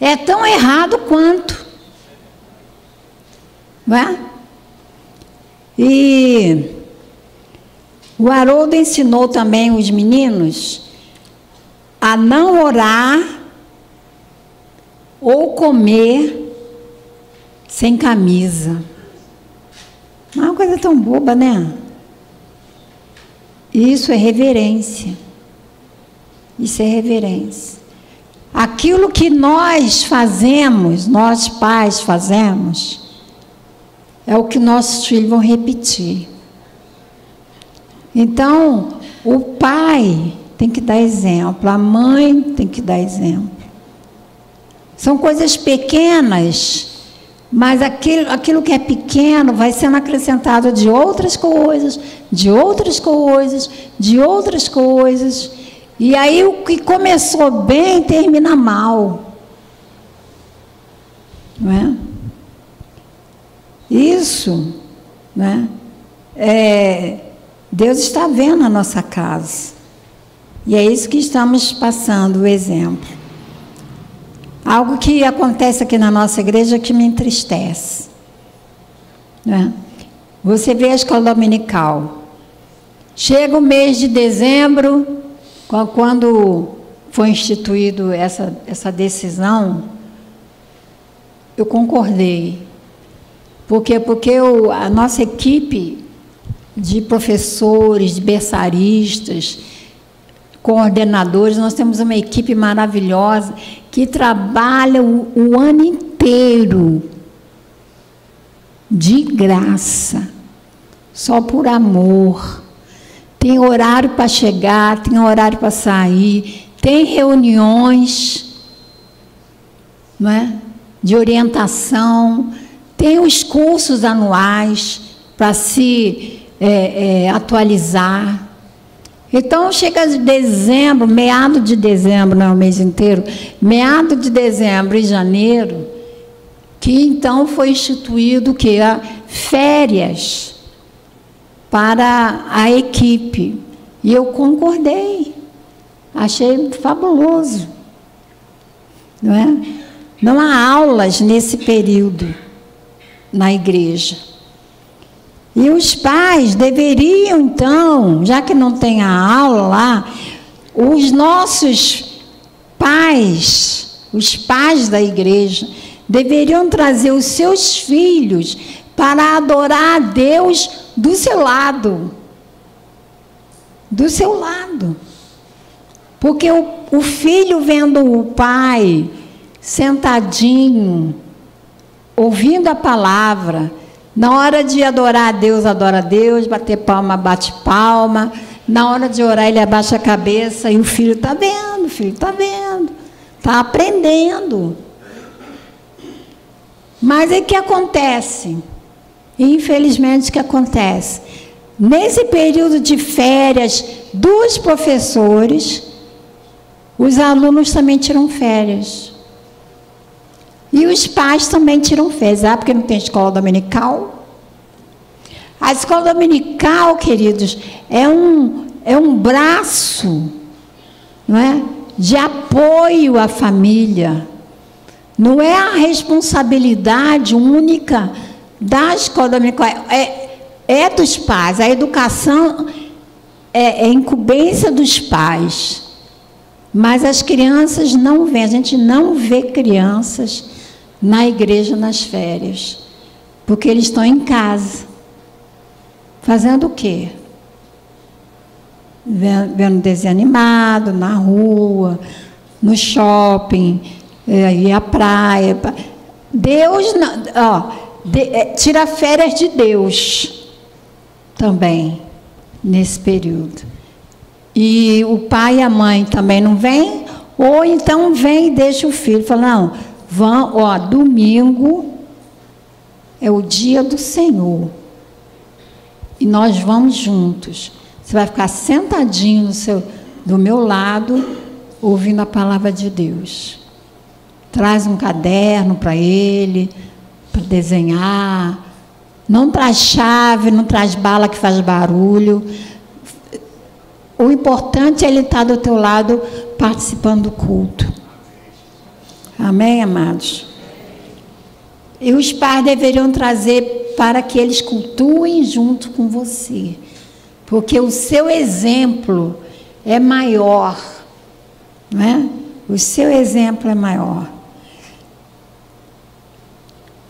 É tão errado quanto. Não é? E o Haroldo ensinou também os meninos a não orar ou comer sem camisa. Não é uma coisa tão boba, né? Isso é reverência. Isso é reverência. Aquilo que nós fazemos, nós pais fazemos, é o que nossos filhos vão repetir. Então, o pai tem que dar exemplo, a mãe tem que dar exemplo. São coisas pequenas, mas aquilo que é pequeno vai sendo acrescentado de outras coisas, de outras coisas, de outras coisas. E aí o que começou bem termina mal. Não é? Isso, né? Deus está vendo a nossa casa. E é isso que estamos passando, o exemplo. Algo que acontece aqui na nossa igreja que me entristece. Né? Você vê a escola dominical. Chega o mês de dezembro, quando foi instituído essa decisão, eu concordei. Por quê? Porque a nossa equipe de professores, de berçaristas, coordenadores, nós temos uma equipe maravilhosa que trabalha o ano inteiro de graça, só por amor. Tem horário para chegar, tem horário para sair, tem reuniões, não é? De orientação, tem os cursos anuais para se atualizar. Então, chega de dezembro, meado de dezembro, não é o mês inteiro, meado de dezembro e janeiro, que então foi instituído que férias para a equipe. E eu concordei, achei fabuloso. Não é? Não há aulas nesse período na igreja. E os pais deveriam, então, já que não tem a aula lá, os nossos pais, os pais da igreja, deveriam trazer os seus filhos para adorar a Deus do seu lado. Do seu lado. Porque o filho vendo o pai sentadinho, ouvindo a palavra, na hora de adorar a Deus, adora a Deus, bater palma, bate palma. Na hora de orar, ele abaixa a cabeça e o filho está vendo, está aprendendo. Mas é que acontece, infelizmente, o que acontece? Nesse período de férias dos professores, os alunos também tiram férias. E os pais também tiram férias, porque não tem escola dominical. A escola dominical, queridos, é um braço, não é? De apoio à família. Não é a responsabilidade única da escola dominical, é dos pais. A educação é incumbência dos pais. Mas as crianças não vêm, a gente não vê crianças na igreja nas férias, porque eles estão em casa. Fazendo o quê? Vendo desenho animado, na rua, no shopping, e a praia. Deus, tira férias de Deus também, nesse período. E o pai e a mãe também não vêm, ou então vem e deixa o filho, fala, não, domingo é o dia do Senhor, e nós vamos juntos. Você vai ficar sentadinho do meu lado, ouvindo a palavra de Deus. Traz um caderno para ele, para desenhar. Não traz chave, não traz bala que faz barulho. O importante é ele estar do teu lado, participando do culto. Amém, amados? E os pais deveriam trazer para que eles cultuem junto com você. Porque o seu exemplo é maior. Não é? O seu exemplo é maior.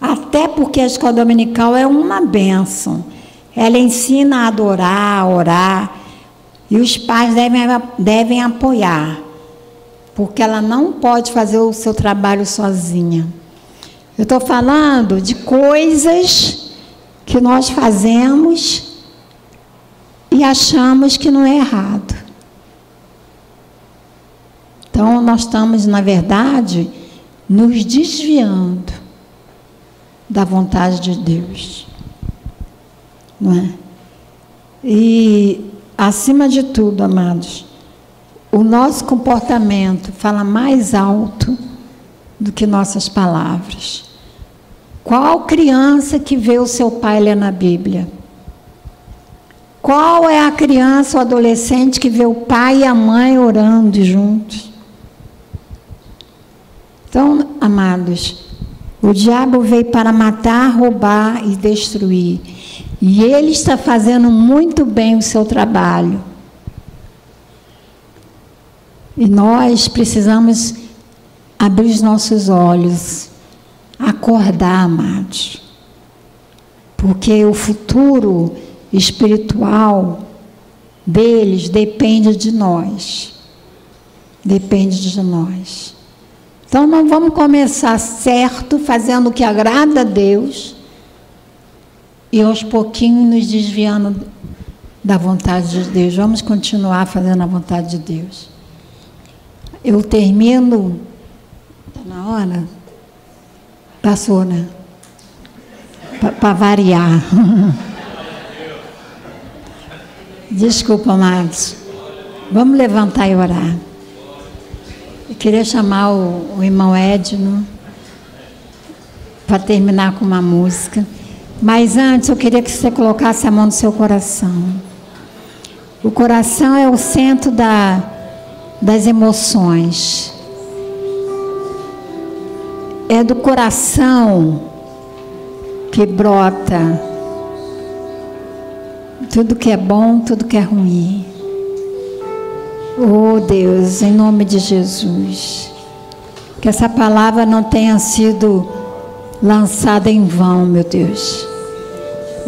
Até porque a escola dominical é uma bênção. Ela ensina a adorar, a orar, e os pais devem apoiar, porque ela não pode fazer o seu trabalho sozinha. Eu estou falando de coisas que nós fazemos e achamos que não é errado. Então, nós estamos, na verdade, nos desviando da vontade de Deus. Não é? E, acima de tudo, amados, o nosso comportamento fala mais alto do que nossas palavras. Qual criança que vê o seu pai ler na Bíblia? Qual é a criança ou adolescente que vê o pai e a mãe orando juntos? Então, amados, o diabo veio para matar, roubar e destruir. E ele está fazendo muito bem o seu trabalho. E nós precisamos abrir os nossos olhos, acordar, amados. Porque o futuro espiritual deles depende de nós. Depende de nós. Então, não vamos começar certo, fazendo o que agrada a Deus, e aos pouquinhos nos desviando da vontade de Deus. Vamos continuar fazendo a vontade de Deus. Eu termino. Está na hora? Passou, né? Para variar. Desculpa, amados. Vamos levantar e orar. Eu queria chamar o irmão Edno para terminar com uma música. Mas antes eu queria que você colocasse a mão no seu coração. O coração é o centro das emoções. É do coração que brota tudo que é bom, tudo que é ruim. Oh Deus, em nome de Jesus, que essa palavra não tenha sido lançada em vão, meu Deus,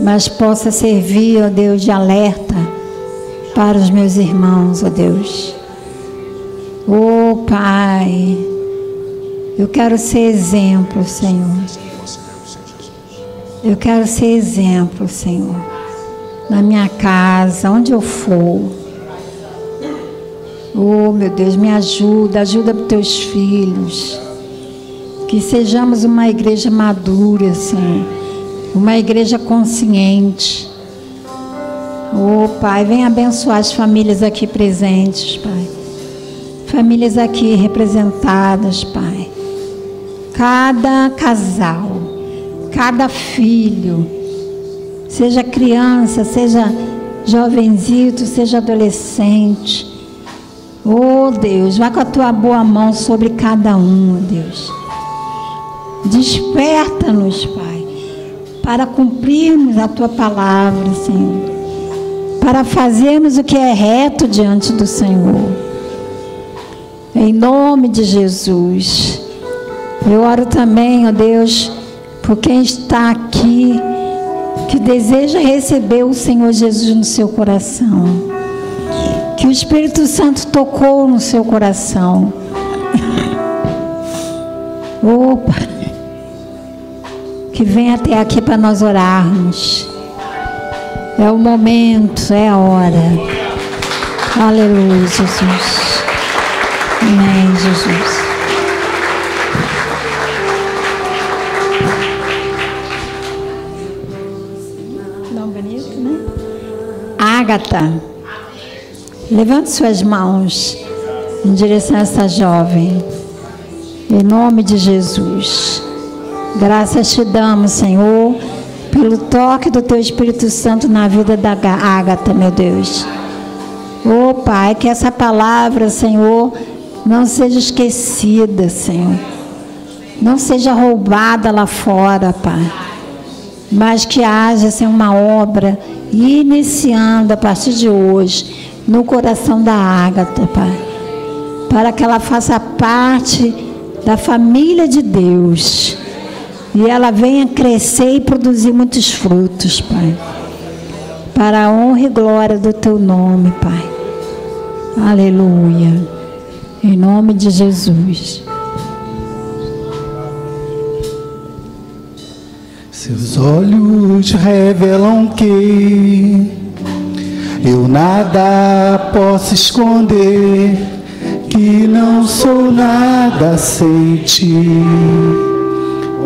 mas possa servir, ó Deus, de alerta para os meus irmãos, ó Deus. Oh Pai, eu quero ser exemplo, Senhor. Eu quero ser exemplo, Senhor, na minha casa, onde eu for. Oh, meu Deus, me ajuda os teus filhos. Que sejamos uma igreja madura, Senhor. Uma igreja consciente. Oh, Pai, vem abençoar as famílias aqui presentes, Pai. Famílias aqui representadas, Pai. Cada casal, cada filho, seja criança, seja jovenzito, seja adolescente. Oh Deus, vai com a tua boa mão sobre cada um, oh Deus. Desperta-nos, Pai, para cumprirmos a tua palavra, Senhor. Para fazermos o que é reto diante do Senhor. Em nome de Jesus. Eu oro também, ó Deus, por quem está aqui, que deseja receber o Senhor Jesus no seu coração. Que o Espírito Santo tocou no seu coração. Opa! Que venha até aqui para nós orarmos. É o momento, é a hora. Aleluia, Jesus. Amém, Jesus. Nome bonito, né? Ágata. Levante suas mãos em direção a essa jovem. Em nome de Jesus. Graças te damos, Senhor, pelo toque do teu Espírito Santo na vida da Ágata, meu Deus. Oh, Pai, que essa palavra, Senhor, não seja esquecida, Senhor. Não seja roubada lá fora, Pai. Mas que haja, Senhor, uma obra iniciando a partir de hoje no coração da Ágata, Pai, para que ela faça parte da família de Deus, e ela venha crescer e produzir muitos frutos, Pai. Para a honra e glória do Teu nome, Pai. Aleluia. Em nome de Jesus. Seus olhos revelam que eu nada posso esconder, que não sou nada sem Ti,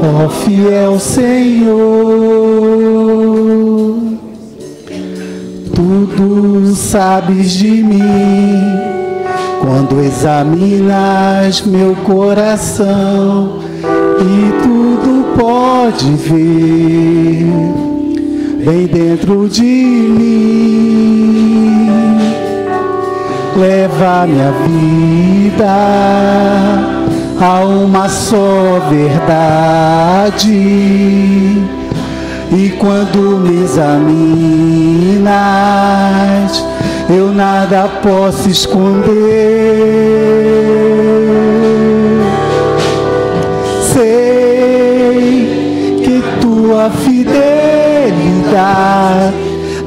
ó fiel Senhor. Tudo sabes de mim, quando examinas meu coração, e tudo pode ver bem dentro de mim. Leva minha vida a uma só verdade, e quando me examinas, eu nada posso esconder. Sei que Tua fidelidade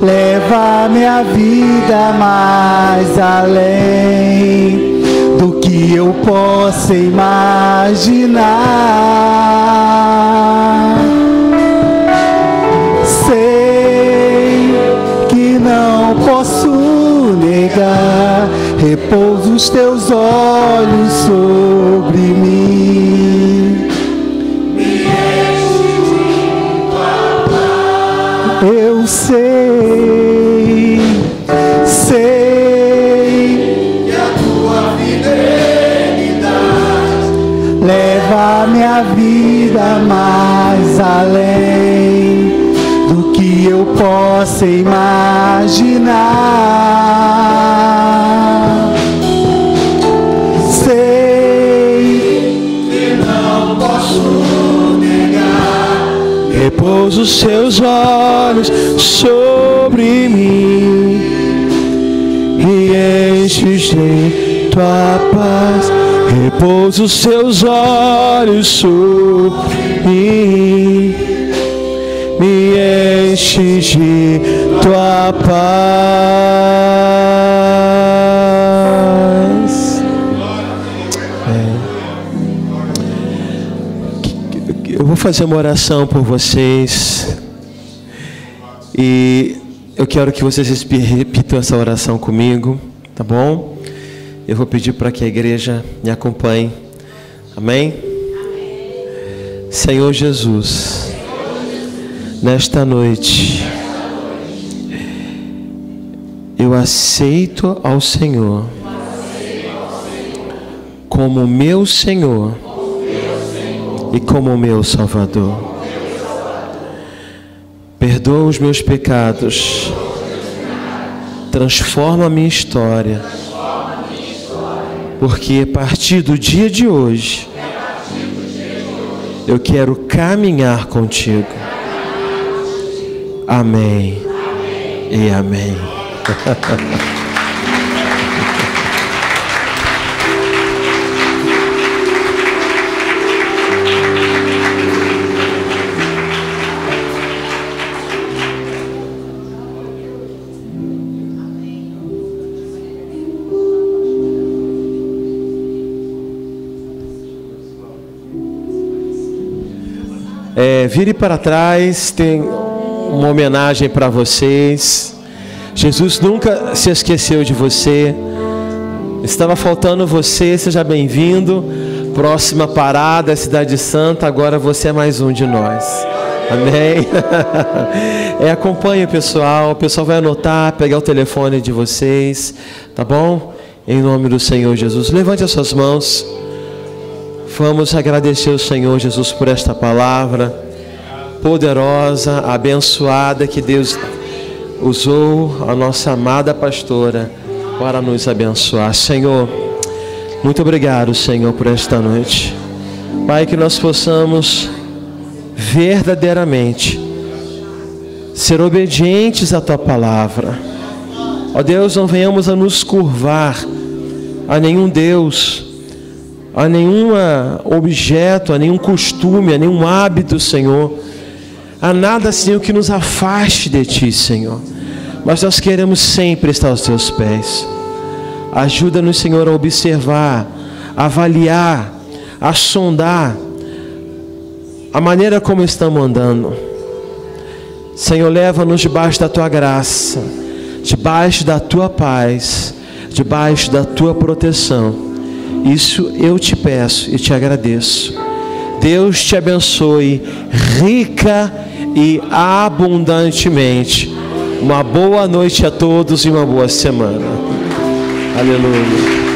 leva minha vida mais além do que eu possa imaginar. Sei que não posso negar, repouso os Teus olhos sobre mim. Me enche de Tua paz. Eu sei que a Tua fidelidade leva minha vida mais além do que eu possa imaginar. Sei que não posso negar, repouso os Teus olhos sobre mim, me enches de Tua paz. Repouso os Teus olhos sobre mim, me enches de Tua paz. Eu vou fazer uma oração por vocês e eu quero que vocês repitam essa oração comigo, tá bom? Eu vou pedir para que a igreja me acompanhe. Amém? Senhor Jesus, nesta noite, eu aceito ao Senhor como meu Senhor e como meu Salvador. Perdoa os meus pecados, transforma a minha história, porque a partir do dia de hoje, eu quero caminhar contigo. Amém e amém. Vire para trás, tem uma homenagem para vocês. Jesus nunca se esqueceu de você. Estava faltando você, seja bem-vindo. Próxima parada, Cidade Santa, agora você é mais um de nós. Amém? Acompanhe o pessoal vai anotar, pegar o telefone de vocês, tá bom? Em nome do Senhor Jesus, levante as suas mãos. Vamos agradecer ao Senhor Jesus por esta palavra poderosa, abençoada, que Deus usou a nossa amada pastora para nos abençoar. Senhor, muito obrigado, Senhor, por esta noite. Pai, que nós possamos verdadeiramente ser obedientes à Tua palavra. Ó Deus, não venhamos a nos curvar a nenhum Deus, a nenhum objeto, a nenhum costume, a nenhum hábito, Senhor, a nada, Senhor, que nos afaste de Ti, Senhor. Mas nós queremos sempre estar aos Teus pés. Ajuda-nos, Senhor, a observar, a avaliar, a sondar a maneira como estamos andando. Senhor, leva-nos debaixo da Tua graça, debaixo da Tua paz, debaixo da Tua proteção. Isso eu te peço e te agradeço. Deus te abençoe rica e abundantemente. Uma boa noite a todos e uma boa semana. Aleluia.